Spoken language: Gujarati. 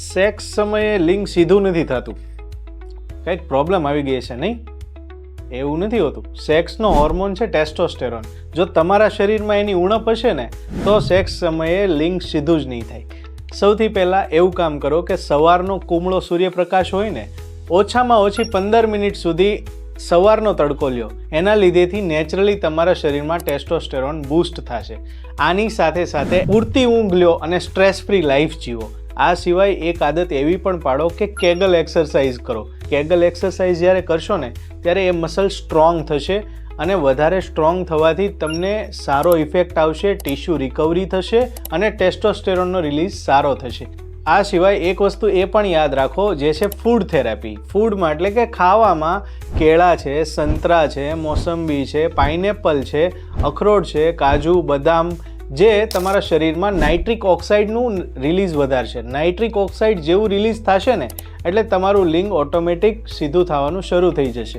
સેક્સ સમયે લિંગ સીધું નથી થતું, કંઈક પ્રોબ્લેમ આવી ગઈ છે નહીં? એવું નથી હોતું. સેક્સનો હોર્મોન છે ટેસ્ટોસ્ટેરોન. જો તમારા શરીરમાં એની ઉણપ હશે ને તો સેક્સ સમયે લિંગ સીધું જ નહીં થાય. સૌથી પહેલાં એવું કામ કરો કે સવારનો કુમળો સૂર્યપ્રકાશ હોય ને, ઓછામાં ઓછી 15 મિનિટ સુધી સવારનો તડકો લ્યો. એના લીધેથી નેચરલી તમારા શરીરમાં ટેસ્ટોસ્ટેરોન બૂસ્ટ થશે. આની સાથે સાથે પૂરતી ઊંઘ લ્યો અને સ્ટ્રેસ ફ્રી લાઈફ જીવો. આ સિવાય એક આદત એવી પણ પાડો કે કેગલ એક્સરસાઇઝ કરો. કેગલ એક્સરસાઇઝ જ્યારે કરશો ને ત્યારે એ મસલ સ્ટ્રોંગ થશે અને વધારે સ્ટ્રોંગ થવાથી તમને સારો ઇફેક્ટ આવશે, ટિશ્યુ રિકવરી થશે અને ટેસ્ટોસ્ટેરોનનો રિલીઝ સારો થશે. આ સિવાય એક વસ્તુ એ પણ યાદ રાખો, જે છે ફૂડ થેરાપી. ફૂડમાં એટલે કે ખાવામાં કેળા છે, સંતરા છે, મોસંબી છે, પાઇનેપલ છે, અખરોટ છે, કાજુ, બદામ, જે તમારા શરીરમાં નાઇટ્રિક ઓક્સાઇડનું રિલીઝ વધારશે. નાઇટ્રિક ઓક્સાઇડ જેવું રિલીઝ થશે ને એટલે તમારું લિંગ ઓટોમેટિક સીધું થવાનું શરૂ થઈ જશે.